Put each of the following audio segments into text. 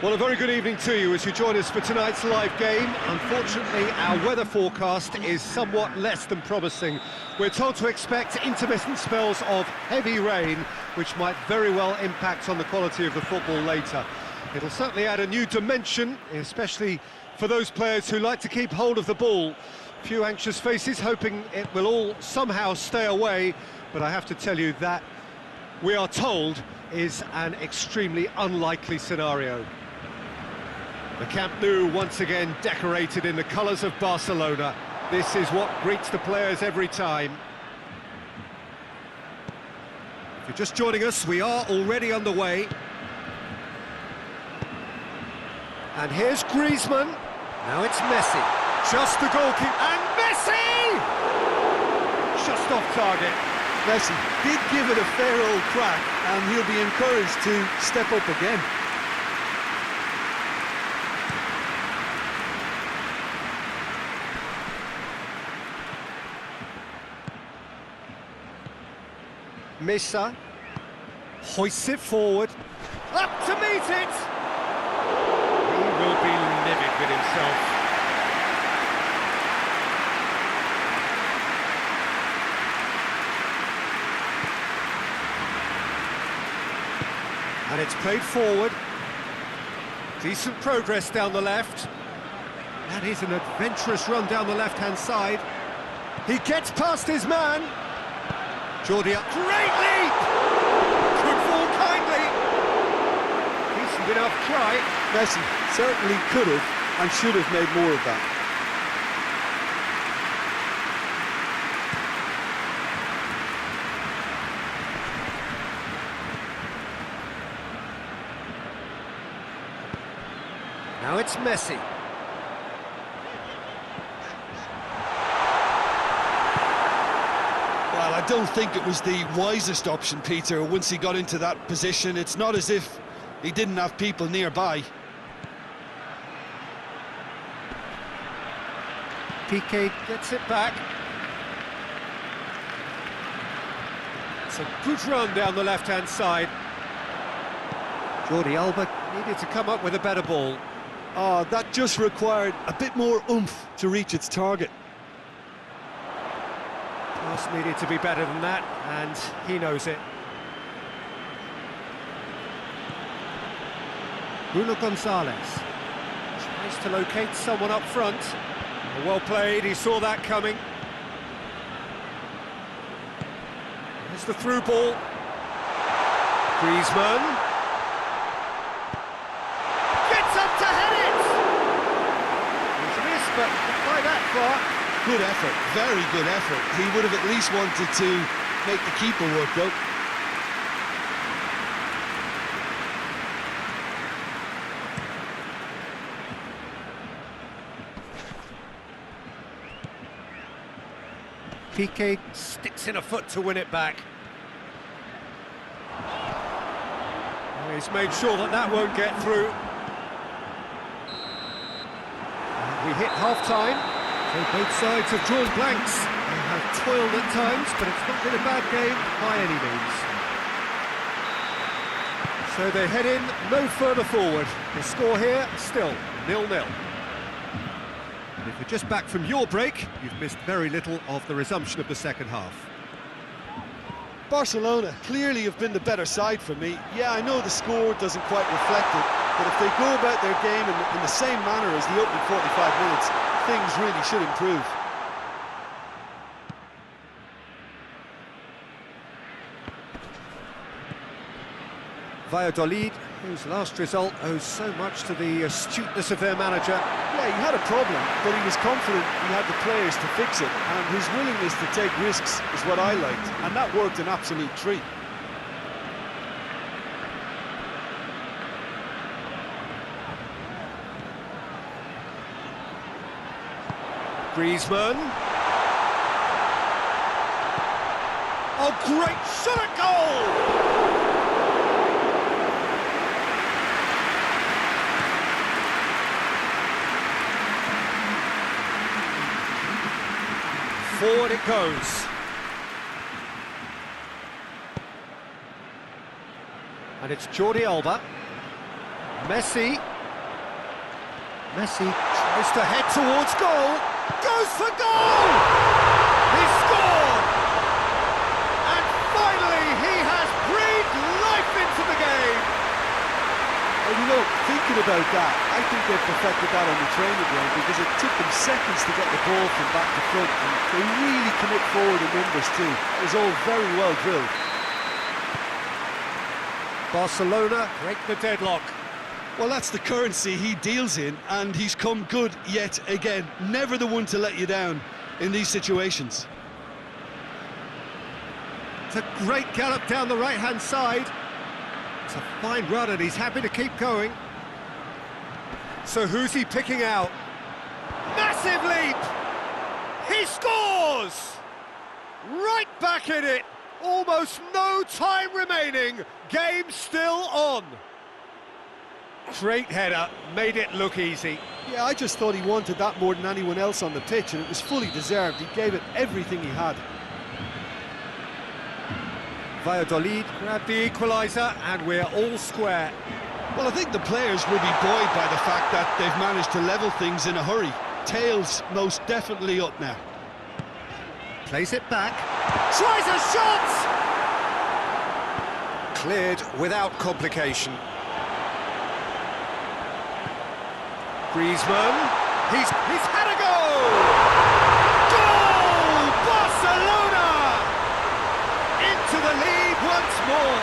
Well, a very good evening to you as you join us for tonight's live game. Unfortunately, our weather forecast is somewhat less than promising. We're told to expect intermittent spells of heavy rain, which might very well impact on the quality of the football later. It'll certainly add a new dimension, especially for those players who like to keep hold of the ball. Few anxious faces hoping it will all somehow stay away, but I have to tell you that we are told is an extremely unlikely scenario. The Camp Nou once again decorated in the colours of Barcelona. This is what greets the players every time. If you're just joining us, we are already underway. And here's Griezmann. Now it's Messi. Just the goalkeeper. And Messi! Just off target. Messi did give it a fair old crack, and he'll be encouraged to step up again. Missa hoists it forward, up to meet it! He will be livid with himself. And it's played forward. Decent progress down the left. That is an adventurous run down the left-hand side. He gets past his man. Jordi up, great leap! Could fall kindly. Decent enough try. Messi certainly could have and should have made more of that. Now it's Messi. Well, I don't think it was the wisest option, Peter. Once he got into that position, it's not as if he didn't have people nearby. Piqué gets it back. It's a good run down the left-hand side. Jordi Alba needed to come up with a better ball. Oh, that just required a bit more oomph to reach its target. Pass needed to be better than that, and he knows it. Bruno Gonzalez tries to locate someone up front. Well played, he saw that coming. There's the through ball. Griezmann. Gets up to head it! It's a miss, but not by that far. Good effort, very good effort. He would have at least wanted to make the keeper work, though. Piqué sticks in a foot to win it back. He's made sure that that won't get through. We hit half-time. So both sides have drawn blanks. They have toiled at times, but it's not been a bad game by any means. So they head in no further forward. The score here, still 0-0. And if you're just back from your break, you've missed very little of the resumption of the second half. Barcelona clearly have been the better side for me. Yeah, I know the score doesn't quite reflect it, but if they go about their game in the same manner as the opening 45 minutes, things really should improve. Valladolid, whose last result owes so much to the astuteness of their manager. Yeah, he had a problem, but he was confident he had the players to fix it, and his willingness to take risks is what I liked, and that worked an absolute treat. Griezmann. Oh, great shot at goal! Forward it goes. And it's Jordi Alba. Messi. Messi tries to head towards goal, goes for goal! He scored! And finally he has breathed life into the game! And you know, thinking about that, I think they've perfected that on the training ground because it took them seconds to get the ball from back to front, and they really commit forward in numbers too. It was all very well drilled. Barcelona break the deadlock. Well, that's the currency he deals in, and he's come good yet again. Never the one to let you down in these situations. It's a great gallop down the right-hand side. It's a fine run, and he's happy to keep going. So who's he picking out? Massive leap! He scores! Right back in it! Almost no time remaining. Game still on. Great header, made it look easy. Yeah, I just thought he wanted that more than anyone else on the pitch, and it was fully deserved. He gave it everything he had. Valladolid grabbed the equaliser, and we're all square. Well, I think the players will be buoyed by the fact that they've managed to level things in a hurry. Tails most definitely up now. Plays it back. Tries a shot! Cleared without complication. Griezmann, he's had a goal! Goal! Barcelona! Into the lead once more.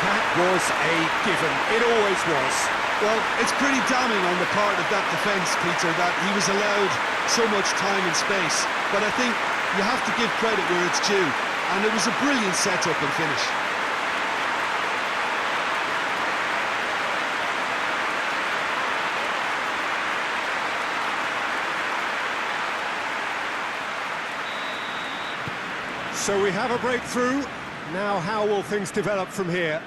That was a given, it always was. Well, it's pretty damning on the part of that defence, Peter, that he was allowed so much time and space. But I think you have to give credit where it's due, and it was a brilliant set-up and finish. So we have a breakthrough. Now how will things develop from here?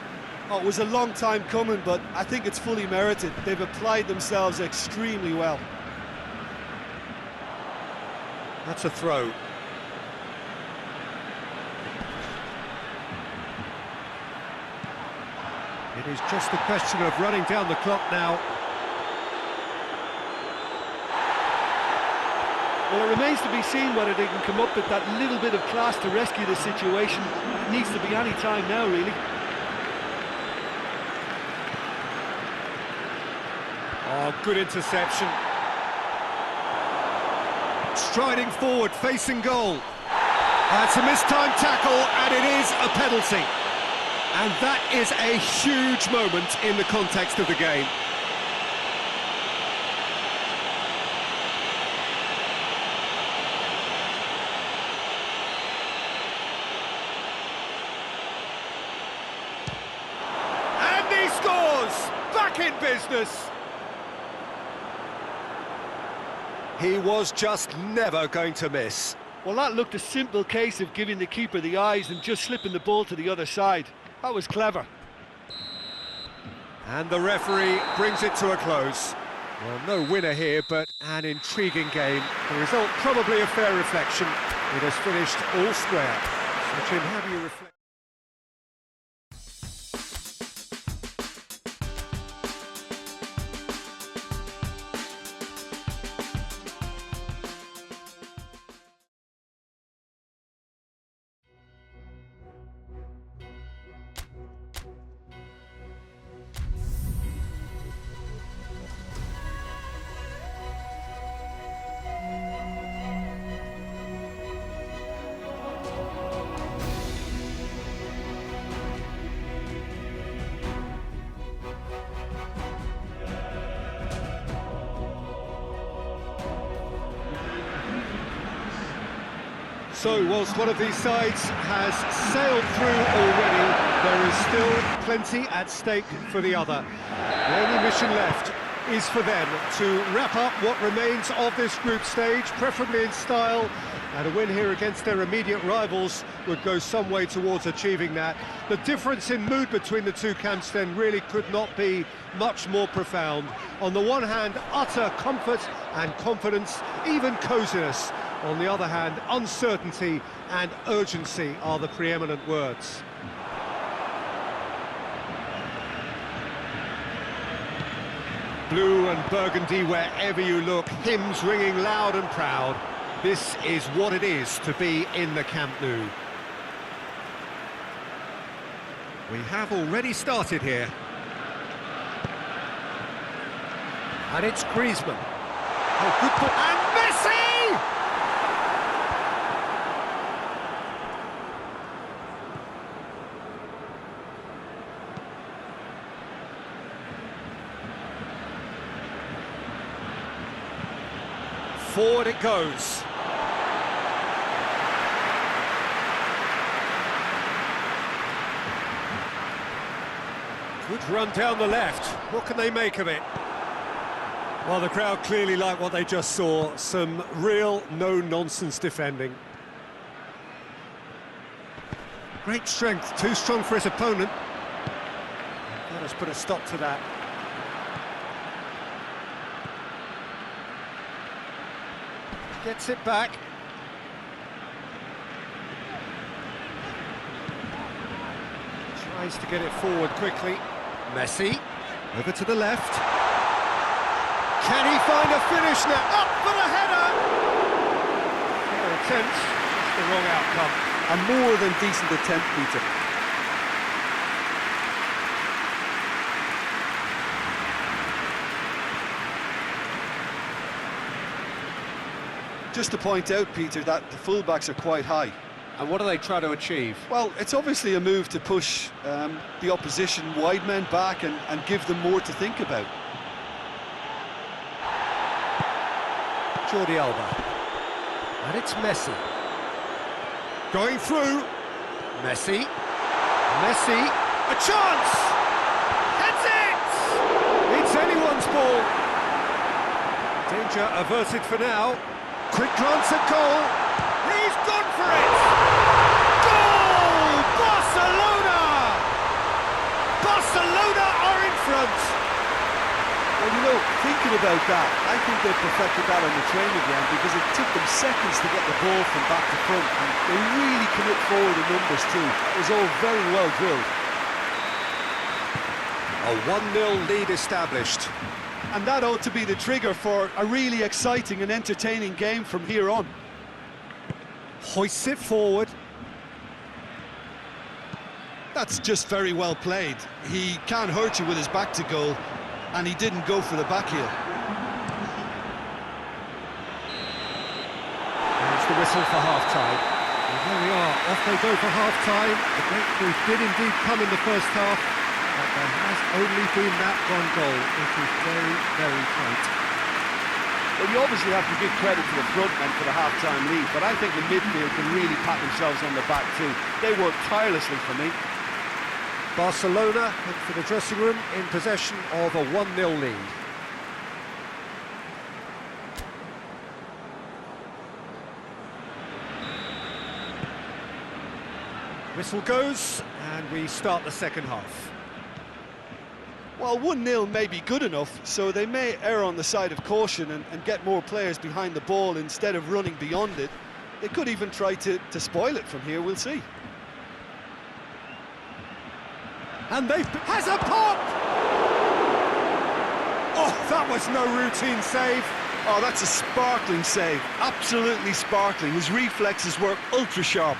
Oh, it was a long time coming, but I think it's fully merited. They've applied themselves extremely well. That's a throw. It is just a question of running down the clock now. Well, it remains to be seen whether they can come up with that little bit of class to rescue the situation. It needs to be any time now, really. Oh, good interception. Striding forward, facing goal. That's a mistimed tackle, and it is a penalty. And that is a huge moment in the context of the game. And he scores! Back in business! He was just never going to miss. Well, that looked a simple case of giving the keeper the eyes and just slipping the ball to the other side. That was clever. And the referee brings it to a close. Well, no winner here, but an intriguing game. The result probably a fair reflection. It has finished all square. Sachin, how do you reflect? So, whilst one of these sides has sailed through already, there is still plenty at stake for the other. The only mission left is for them to wrap up what remains of this group stage, preferably in style, and a win here against their immediate rivals would go some way towards achieving that. The difference in mood between the two camps then really could not be much more profound. On the one hand, utter comfort and confidence, even coziness. On the other hand, uncertainty and urgency are the preeminent words. Blue and burgundy wherever you look, hymns ringing loud and proud. This is what it is to be in the Camp Nou. We have already started here. And it's Griezmann. Oh, good ball. And Messi! Forward it goes. Good run down the left. What can they make of it? Well, the crowd clearly like what they just saw. Some real no-nonsense defending. Great strength, too strong for his opponent. Let us put a stop to that. Gets it back. Tries to get it forward quickly. Messi, over to the left. Can he find a finish now? Up for the header! Fair attempt, just the wrong outcome. A more than decent attempt, Peter. Just to point out, Peter, that the fullbacks are quite high. And what do they try to achieve? Well, it's obviously a move to push the opposition wide men back and give them more to think about. Jordi Alba. And it's Messi. Going through. Messi. Messi. A chance! Heads it! It's anyone's ball. Danger averted for now. Quick glance at goal. He's gone for it! Goal! Barcelona! Barcelona are in front! Well, you know, thinking about that, I think they perfected that on the training ground because it took them seconds to get the ball from back to front, and they really commit forward in numbers too. It was all very well drilled. A 1-0 lead established. And that ought to be the trigger for a really exciting and entertaining game from here on. Hoists it forward. That's just very well played. He can't hurt you with his back to goal, and he didn't go for the back heel. There's the whistle for half-time. And there we are, off they go for half-time. The breakthrough did indeed come in the first half, but there has only been that one goal. It is very, very tight. Well, you obviously have to give credit to the front men for the half-time lead, but I think the midfield can really pat themselves on the back too. They worked tirelessly for me. Barcelona head for the dressing room in possession of a 1-0 lead. Whistle goes, and we start the second half. Well, 1-0 may be good enough, so they may err on the side of caution and get more players behind the ball instead of running beyond it. They could even try to spoil it from here, we'll see. And they has a pop! Oh, that was no routine save. Oh, that's a sparkling save, absolutely sparkling. His reflexes were ultra sharp.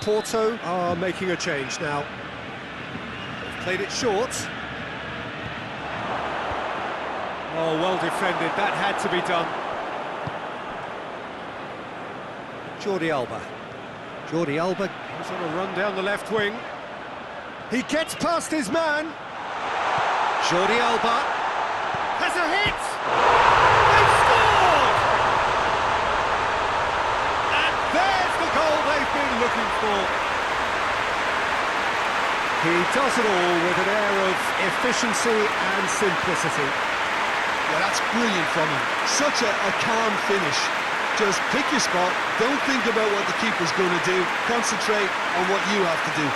Porto are making a change now. They've played it short. Oh, well defended, that had to be done. Jordi Alba. Jordi Alba goes on a run down the left wing. He gets past his man. Jordi Alba has a hit. They've scored! And there's the goal they've been looking for. He does it all with an air of efficiency and simplicity. Yeah, that's brilliant from him. Such a calm finish. Just pick your spot, don't think about what the keeper's going to do, concentrate on what you have to do.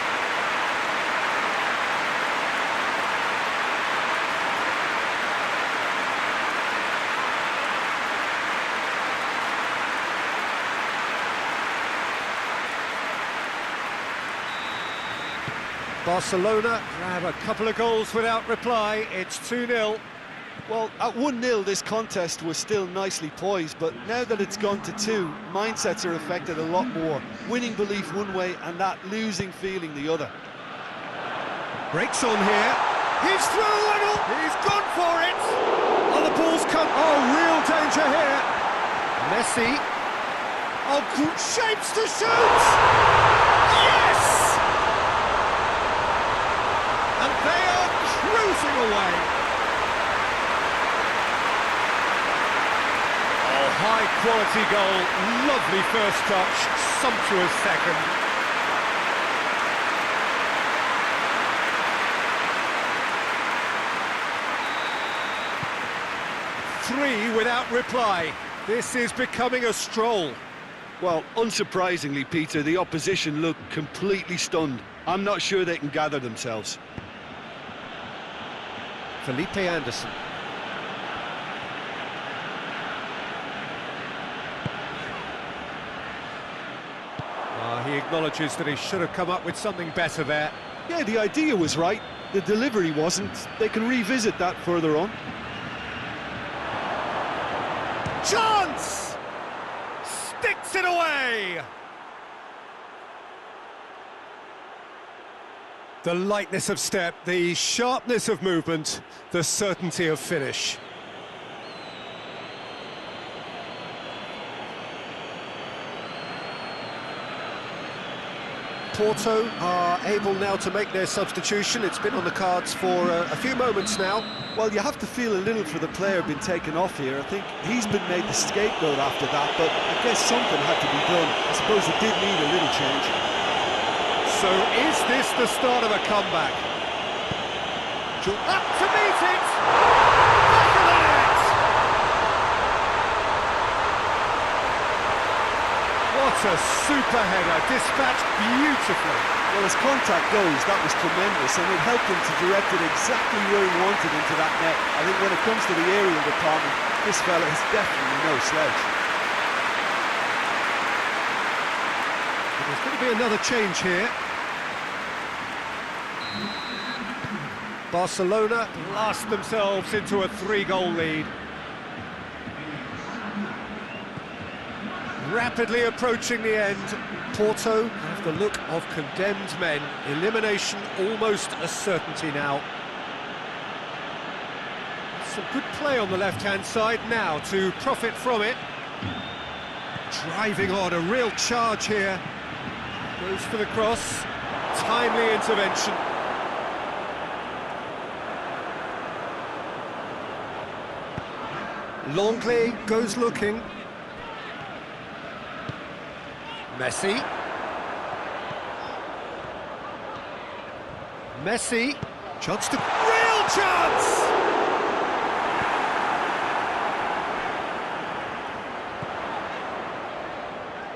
Barcelona grab a couple of goals without reply. It's 2-0. Well, at 1-0 this contest was still nicely poised, but now that it's gone to 2, mindsets are affected a lot more. Winning belief one way and that losing feeling the other. Breaks on here. He's through and he's gone for it. Oh, the ball's come. Oh, real danger here. Messi. Oh, shapes to shoot. Yes! And they are cruising away. Oh, high quality goal. Lovely first touch. Sumptuous second. Three without reply. This is becoming a stroll. Well, unsurprisingly, Peter, the opposition look completely stunned. I'm not sure they can gather themselves. Felipe Anderson. He acknowledges that he should have come up with something better there. Yeah, the idea was right. The delivery wasn't. They can revisit that further on. Chance! Sticks it away! The lightness of step, the sharpness of movement, the certainty of finish. Porto are able now to make their substitution. It's been on the cards for a few moments now. Well, you have to feel a little for the player being taken off here. I think he's been made the scapegoat after that, but I guess something had to be done. I suppose it did need a little change. So is this the start of a comeback? Up to meet it! Back of the net! What a super header, dispatched beautifully. Well, as contact goes, that was tremendous, and it helped him to direct it exactly where he wanted into that net. I think when it comes to the aerial department, this fella is definitely no slouch. There's going to be another change here. Barcelona blast themselves into a 3-goal lead. Rapidly approaching the end. Porto have the look of condemned men. Elimination almost a certainty now. Some good play on the left-hand side now to profit from it. Driving on, a real charge here. Goes for the cross. Timely intervention. Longley goes looking. Messi. Messi. Chance to... Real chance!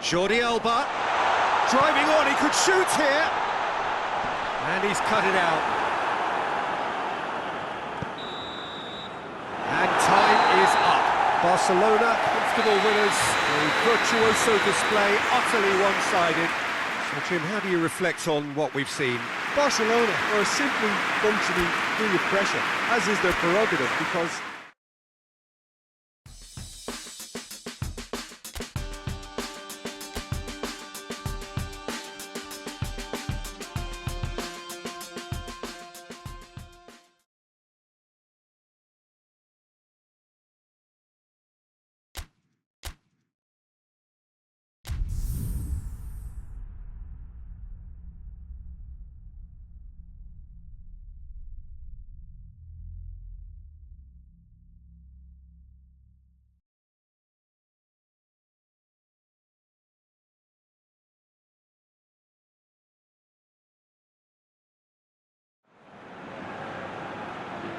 Jordi Alba. Driving on, he could shoot here. And he's cut it out. And time is up. Barcelona, comfortable winners, a virtuoso display, utterly one-sided. So, Jim, how do you reflect on what we've seen? Barcelona are simply functioning free of pressure, as is their prerogative, because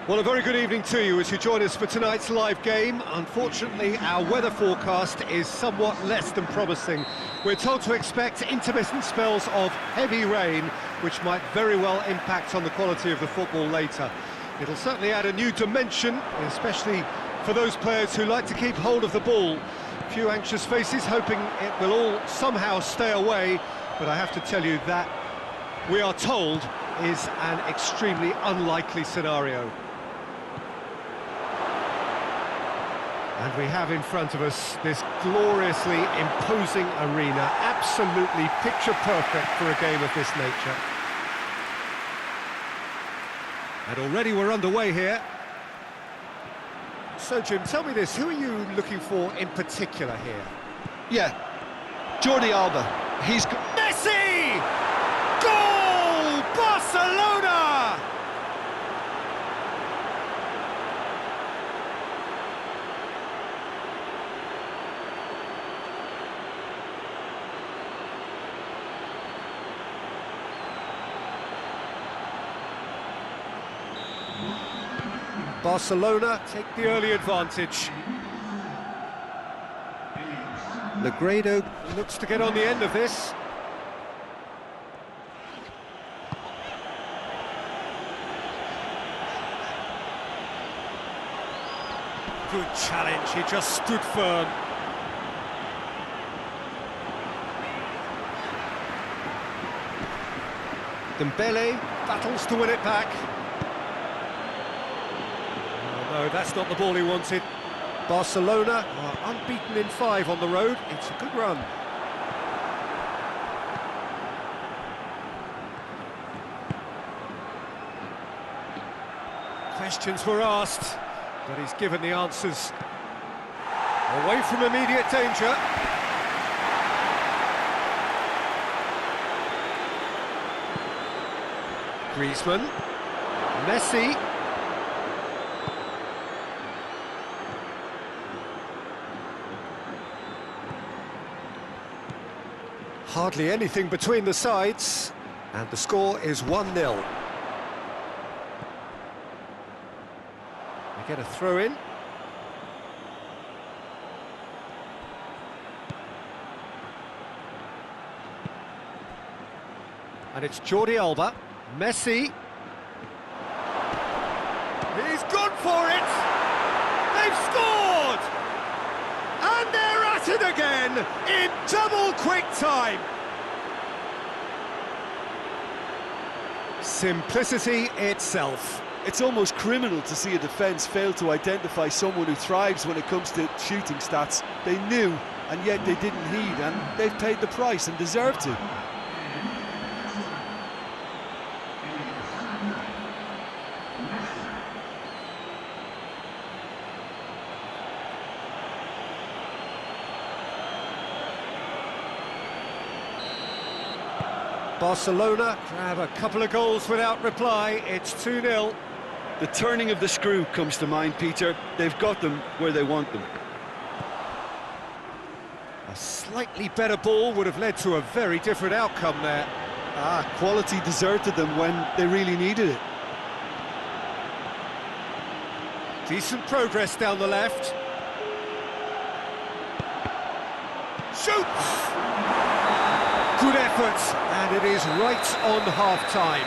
Well, a very good evening to you as you join us for tonight's live game. Unfortunately, our weather forecast is somewhat less than promising. We're told to expect intermittent spells of heavy rain, which might very well impact on the quality of the football later. It'll certainly add a new dimension, especially for those players who like to keep hold of the ball. A few anxious faces hoping it will all somehow stay away, but I have to tell you that we are told is an extremely unlikely scenario. And we have in front of us this gloriously imposing arena, absolutely picture perfect for a game of this nature. And already we're underway here. So Jim, tell me this, who are you looking for in particular here? Yeah, Jordi Alba. He's... Messi! Goal! Barcelona! Barcelona take the early advantage. Negredo looks to get on the end of this. Good challenge, he just stood firm. Dembele battles to win it back. Oh, no, that's not the ball he wanted. Barcelona are unbeaten in 5 on the road. It's a good run. Questions were asked, but he's given the answers. Away from immediate danger. Griezmann. Messi. Hardly anything between the sides, and the score is 1-0. They get a throw in. And it's Jordi Alba. Messi. He's gone for it! They've scored! And they're at it again in double quick time. Simplicity itself. It's almost criminal to see a defence fail to identify someone who thrives when it comes to shooting stats. They knew, and yet they didn't heed, and they've paid the price and deserve to. Barcelona grab a couple of goals without reply. It's 2-0. The turning of the screw comes to mind, Peter. They've got them where they want them. A slightly better ball would have led to a very different outcome there. Quality deserted them when they really needed it. Decent progress down the left. Shoots! Good effort, and it is right on half-time.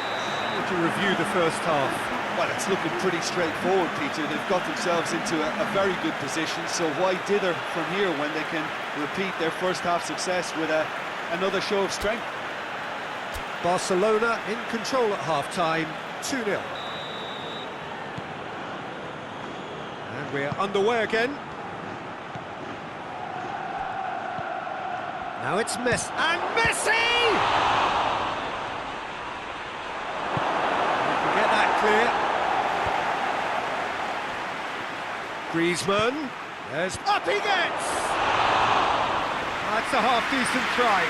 To review the first half. Well, it's looking pretty straightforward, Peter. They've got themselves into a very good position, so why dither from here when they can repeat their first half success with another show of strength? Barcelona in control at half-time, 2-0. And we're underway again. Now it's Messi, and Messi! You can get that clear. Griezmann, there's up he gets! That's a half-decent try.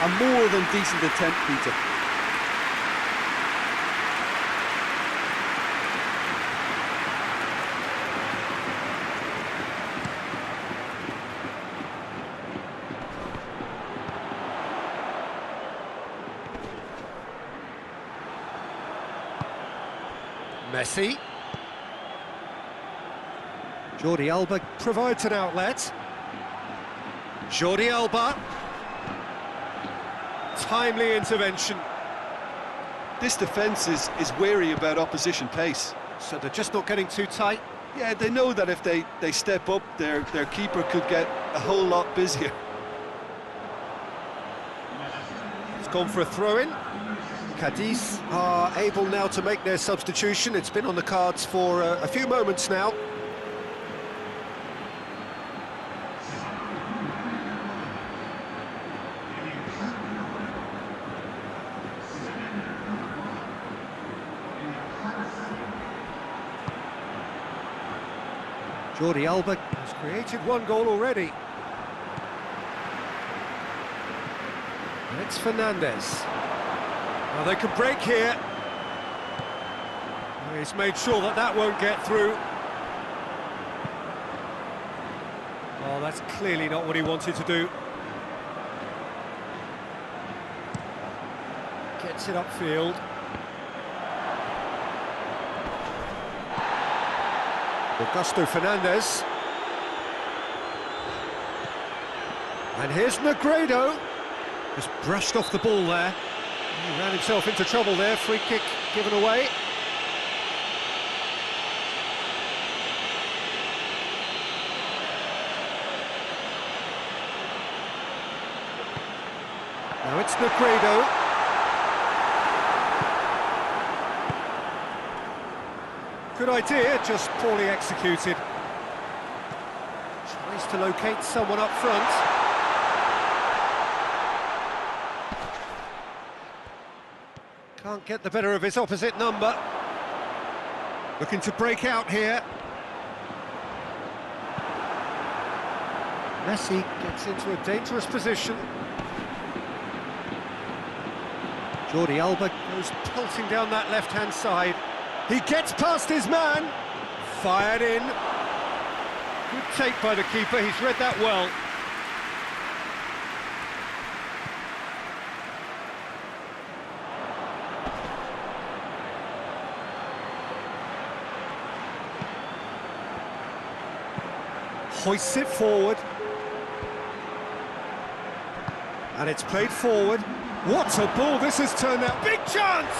A more than decent attempt, Peter. Messi. Jordi Alba provides an outlet. Jordi Alba. Timely intervention. This defence is wary about opposition pace. So they're just not getting too tight. Yeah, they know that if they step up, their keeper could get a whole lot busier. It's gone for a throw-in. Cadiz are able now to make their substitution. It's been on the cards for a few moments now. Jordi Alba has created one goal already. And it's Fernandez. Well, they can break here. He's made sure that that won't get through. Oh, that's clearly not what he wanted to do. Gets it upfield. Augusto Fernandez. And here's Negredo. Just brushed off the ball there. He ran himself into trouble there. Free kick given away. Now it's Negredo. Good idea, just poorly executed. Tries to locate someone up front. Can't get the better of his opposite number. Looking to break out here. Messi gets into a dangerous position. Jordi Alba goes pelting down that left-hand side. He gets past his man. Fired in. Good take by the keeper, he's read that well. Hoists it forward. And it's played forward. What a ball this has turned out. Big chance!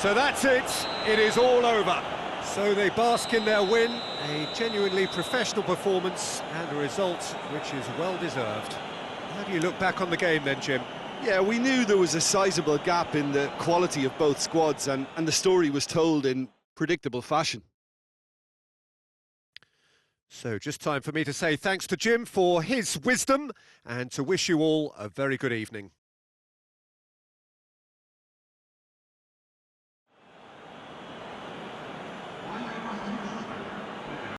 So that's it. It is all over. So they bask in their win. A genuinely professional performance and a result which is well-deserved. How do you look back on the game then, Jim? Yeah, we knew there was a sizable gap in the quality of both squads, and the story was told in predictable fashion. So just time for me to say thanks to Jim for his wisdom and to wish you all a very good evening.